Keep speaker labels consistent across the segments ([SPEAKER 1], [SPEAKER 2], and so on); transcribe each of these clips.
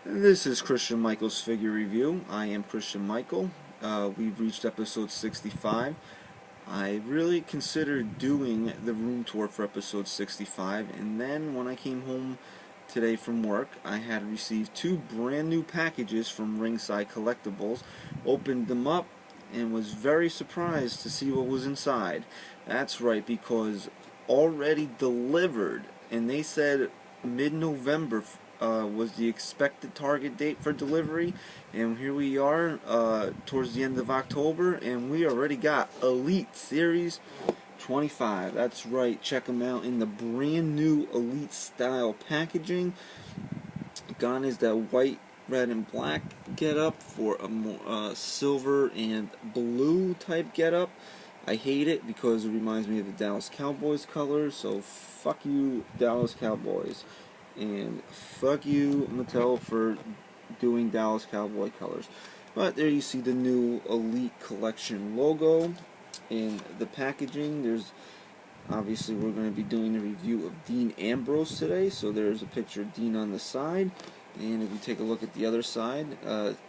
[SPEAKER 1] This is Christian Michael's Figure Review. I am Christian Michael. We've reached episode 65. I really considered doing the room tour for episode 65, and then when I came home today from work, I had received two brand new packages from Ringside Collectibles, opened them up, and was very surprised to see what was inside. That's right, because already delivered, and they said mid-November was the expected target date for delivery, and here we are towards the end of October, and we already got Elite Series 25. That's right, check them out in the brand new Elite style packaging. Gone is that white, red, and black get up for a more silver and blue type get up. I hate it because it reminds me of the Dallas Cowboys colors, so fuck you, Dallas Cowboys. And fuck you, Mattel, for doing Dallas Cowboy colors. But there you see the new Elite Collection logo in the packaging. There's obviously, we're going to be doing a review of Dean Ambrose today, so there's a picture of Dean on the side. And if you take a look at the other side,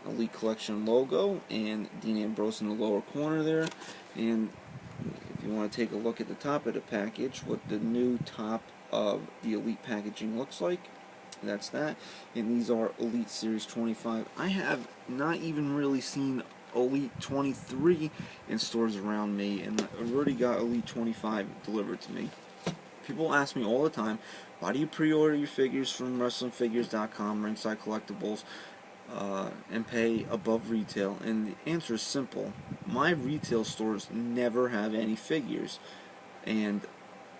[SPEAKER 1] Elite Collection logo and Dean Ambrose in the lower corner there. And if you want to take a look at the top of the package, what the new top of the Elite packaging looks like, that's that. And these are Elite Series 25. I have not even really seen Elite 23 in stores around me, and I've already got Elite 25 delivered to me. People ask me all the time, why do you pre-order your figures from WrestlingFigures.com, Ringside Collectibles, and pay above retail? And the answer is simple. My retail stores never have any figures, and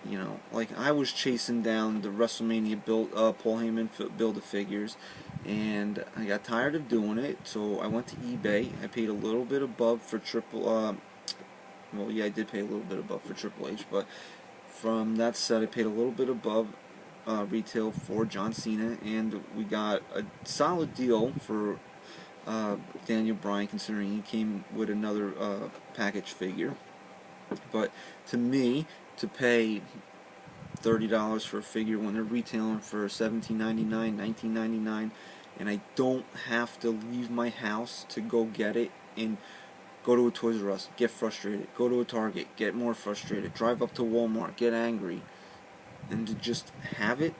[SPEAKER 1] you know, like I was chasing down the WrestleMania Paul Heyman Build-A-Figures, and I got tired of doing it, so I went to eBay. I paid a little bit above for well, yeah, I did pay a little bit above for Triple H, but from that set, I paid a little bit above retail for John Cena, and we got a solid deal for Daniel Bryan, considering he came with another package figure. But to me, to pay $30 for a figure when they're retailing for $17.99, $19.99, and I don't have to leave my house to go get it, and go to a Toys R Us, get frustrated, go to a Target, get more frustrated, drive up to Walmart, get angry, and to just have it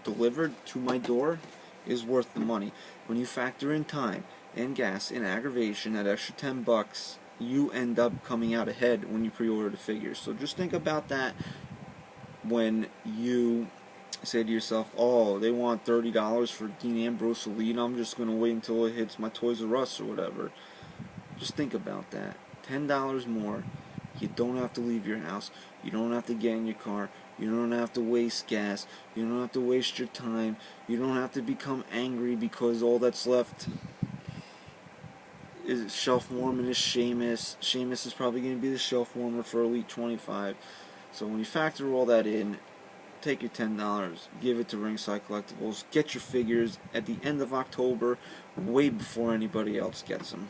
[SPEAKER 1] delivered to my door is worth the money. When you factor in time and gas and aggravation, that extra $10, you end up coming out ahead when you pre-order the figures. So just think about that when you say to yourself, oh, they want $30 for Dean Ambrose Elite, I'm just going to wait until it hits my Toys R Us or whatever. Just think about that. $10 more. You don't have to leave your house. You don't have to get in your car. You don't have to waste gas. You don't have to waste your time. You don't have to become angry because all that's left is shelf warming is Sheamus. Sheamus is probably going to be the shelf warmer for Elite 25. So when you factor all that in, take your $10, give it to Ringside Collectibles, get your figures at the end of October, way before anybody else gets them.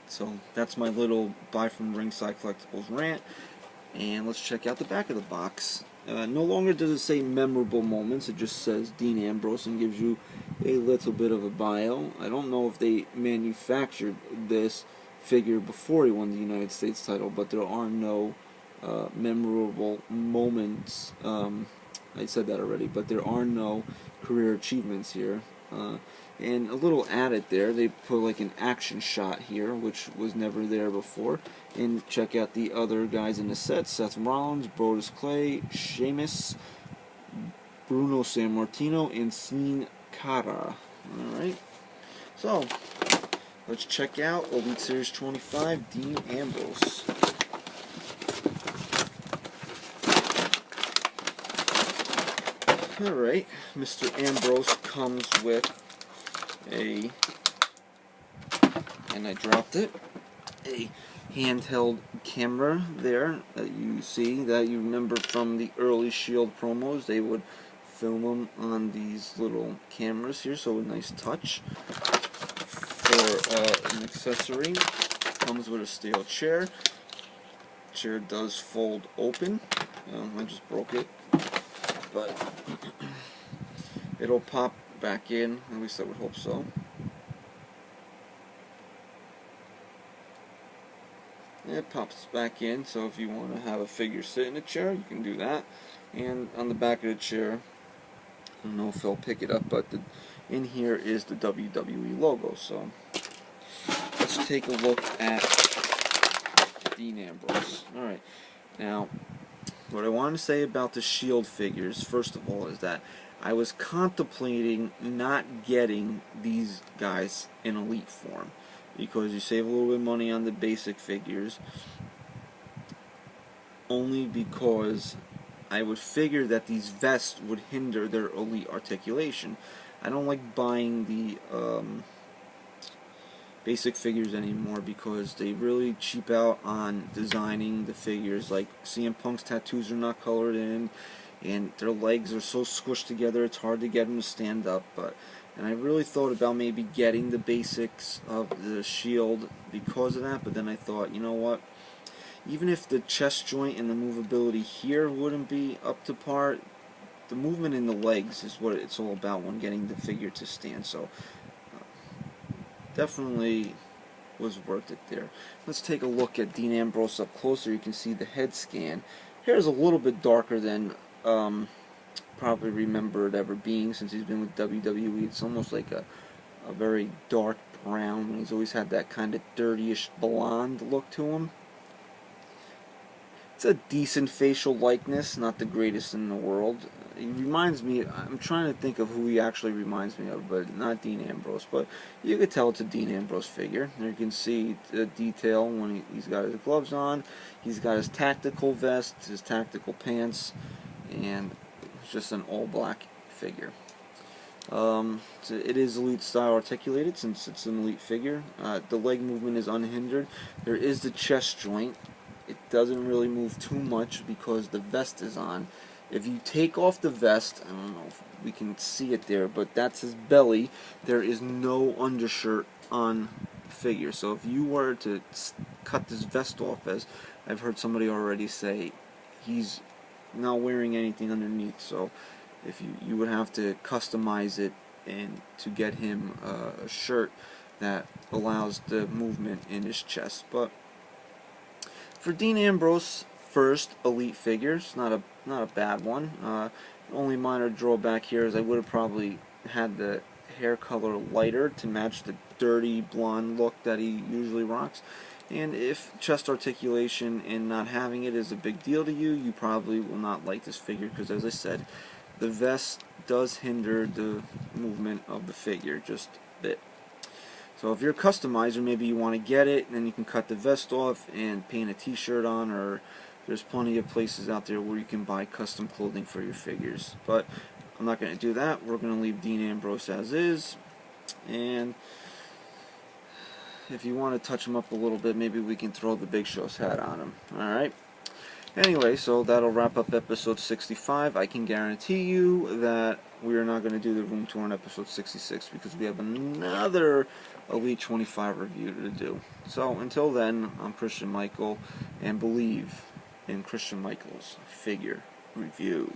[SPEAKER 1] So that's my little buy from Ringside Collectibles rant, and let's check out the back of the box. No longer does it say memorable moments, it just says Dean Ambrose and gives you a little bit of a bio. I don't know if they manufactured this figure before he won the United States title, but there are no memorable moments. I said that already, but there are no career achievements here. And a little added there, they put like an action shot here, which was never there before. And check out the other guys in the set: Seth Rollins, Brodus Clay, Sheamus, Bruno Sammartino, and Sin Cara. Alright, so let's check out Elite Series 25, Dean Ambrose. Alright, Mr. Ambrose comes with and I dropped it, a handheld camera there that you see, that you remember from the early Shield promos. They would film them on these little cameras here, so a nice touch. For an accessory, comes with a steel chair. Chair does fold open. I just broke it, but it'll pop back in, at least I would hope so. it pops back in, so if you want to have a figure sit in a chair, you can do that. And on the back of the chair, I don't know if they'll pick it up, but in here is the WWE logo. So let's take a look at Dean Ambrose. Alright, now what I want to say about the Shield figures, first of all, is that I was contemplating not getting these guys in elite form, because you save a little bit of money on the basic figures, only because I would figure that these vests would hinder their elite articulation. I don't like buying the basic figures anymore because they really cheap out on designing the figures. Like CM Punk's tattoos are not colored in, and their legs are so squished together it's hard to get them to stand up. And I really thought about maybe getting the basics of the Shield because of that, but then I thought, you know what, even if the chest joint and the movability here wouldn't be up to par, the movement in the legs is what it's all about when getting the figure to stand. So definitely was worth it there. Let's take a look at Dean Ambrose up closer. You can see the head scan. Hair is a little bit darker than probably remember it ever being since he's been with WWE. It's almost like a very dark brown. He's always had that kind of dirtyish blonde look to him. It's a decent facial likeness, not the greatest in the world. He reminds me, I'm trying to think of who he actually reminds me of, but not Dean Ambrose. But you could tell it's a Dean Ambrose figure. There you can see the detail when he's got his gloves on. He's got his tactical vest, his tactical pants, and it's just an all-black figure. It is elite style articulated since it's an elite figure. The leg movement is unhindered. There is the chest joint. It doesn't really move too much because the vest is on. If you take off the vest, I don't know if we can see it there, but that's his belly. There is no undershirt on the figure. So if you were to cut this vest off, as I've heard somebody already say, he's not wearing anything underneath. So if you would have to customize it and to get him a shirt that allows the movement in his chest. But for Dean Ambrose, first elite figures, not a bad one. Only minor drawback here is I would have probably had the hair color lighter to match the dirty blonde look that he usually rocks. And if chest articulation and not having it is a big deal to you, you probably will not like this figure because, as I said, the vest does hinder the movement of the figure just a bit. So if you're a customizer, maybe you want to get it, and then you can cut the vest off and paint a t-shirt on, or there's plenty of places out there where you can buy custom clothing for your figures. But I'm not going to do that. We're going to leave Dean Ambrose as is. And if you want to touch him up a little bit, maybe we can throw the Big Show's hat on him. Alright? Anyway, so that'll wrap up episode 65. I can guarantee you that we are not going to do the room tour in episode 66 because we have another Elite 25 review to do. So until then, I'm Christian Michael, and believe in Christian Michael's figure review.